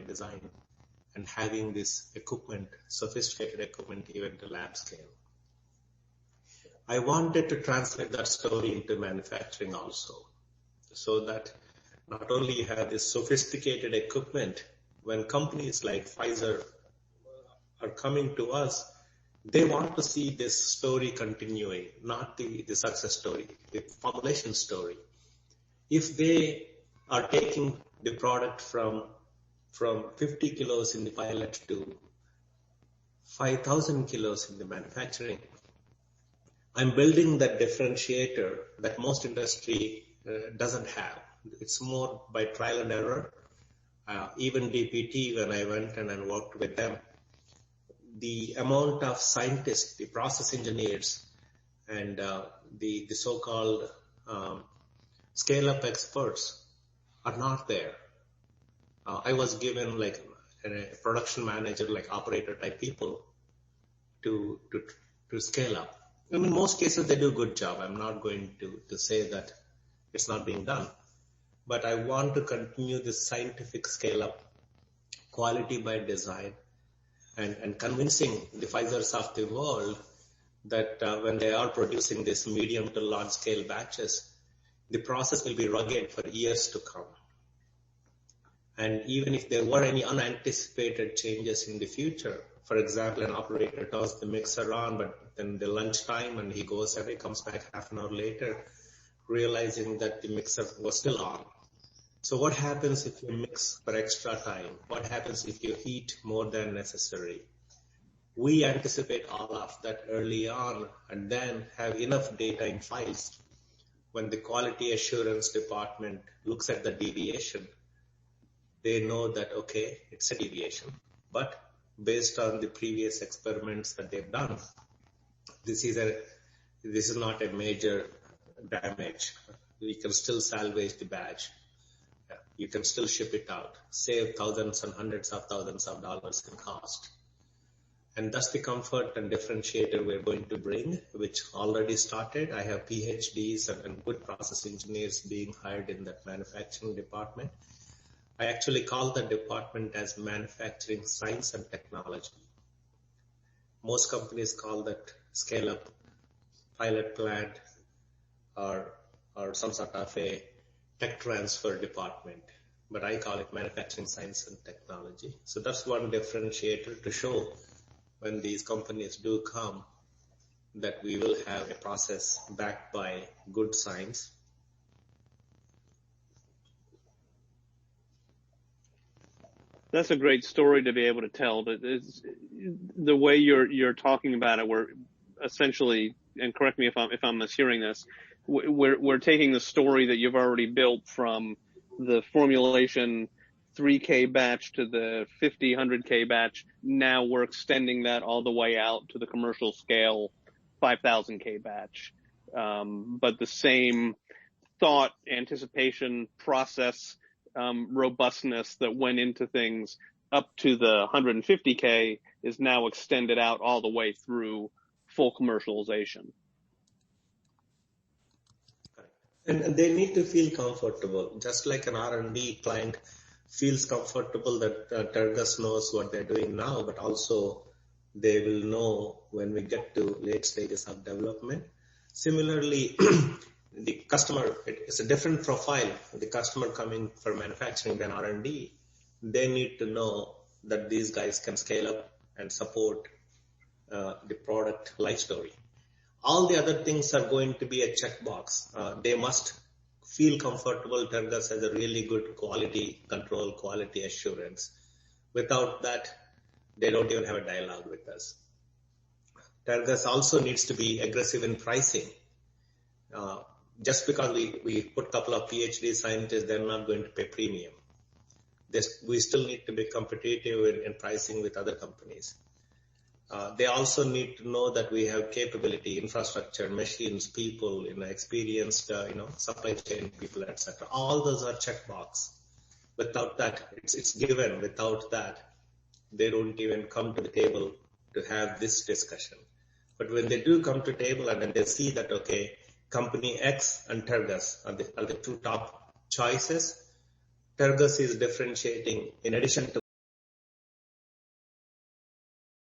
design and having this equipment, sophisticated equipment, even to lab scale. I wanted to translate that story into manufacturing also, so that not only you have this sophisticated equipment, when companies like Pfizer are coming to us, they want to see this story continuing, not the success story, the formulation story. If they are taking the product from 50 kilos in the pilot to 5,000 kilos in the manufacturing, I'm building that differentiator that most industry doesn't have. It's more by trial and error. Even DPT, when I went and worked with them, the amount of scientists, the process engineers, and the so-called scale-up experts are not there. I was given like a production manager, like operator type people to scale up. In most cases, they do a good job. I'm not going to say that it's not being done. But I want to continue this scientific scale-up, quality by design, and convincing the Pfizers of the world that when they are producing this medium to large scale batches, the process will be rugged for years to come. And even if there were any unanticipated changes in the future, for example, an operator turns the mixer on, but then the lunchtime and he goes away, comes back half an hour later, realizing that the mixer was still on. So what happens if you mix for extra time? What happens if you heat more than necessary? We anticipate all of that early on and then have enough data in files. When the quality assurance department looks at the deviation, they know that, okay, it's a deviation, but based on the previous experiments that they've done, this is not a major damage. We can still salvage the batch. You can still ship it out, save thousands and hundreds of thousands of dollars in cost. And that's the comfort and differentiator we're going to bring, which already started. I have PhDs and good process engineers being hired in that manufacturing department. I actually call the department as manufacturing science and technology. Most companies call that scale-up, pilot plant, or some sort of a tech transfer department, but I call it manufacturing science and technology. So that's one differentiator to show when these companies do come that we will have a process backed by good science. That's a great story to be able to tell. But the way you're talking about it, we're essentially, and correct me if I'm mishearing this, we're taking the story that you've already built from the formulation 3K batch to the 50, 100K batch. Now we're extending that all the way out to the commercial scale 5,000K batch. But the same thought, anticipation, process, robustness that went into things up to the 150K is now extended out all the way through full commercialization. And they need to feel comfortable, just like an R&D client feels comfortable that Tergus knows what they're doing now, but also they will know when we get to late stages of development. Similarly, the customer, it's a different profile. The customer coming for manufacturing than R&D, they need to know that these guys can scale up and support the product life story. All the other things are going to be a checkbox. They must feel comfortable. Tergus has a really good quality control, quality assurance. Without that, they don't even have a dialogue with us. Tergus also needs to be aggressive in pricing. Just because we put a couple of PhD scientists, they're not going to pay premium. We still need to be competitive in pricing with other companies. They also need to know that we have capability, infrastructure, machines, people, experienced, supply chain people, etc. All those are checkbox. Without that, it's given. Without that, they don't even come to the table to have this discussion. But when they do come to the table and then they see that, okay, company X and Tergus are the two top choices, Tergus is differentiating in addition to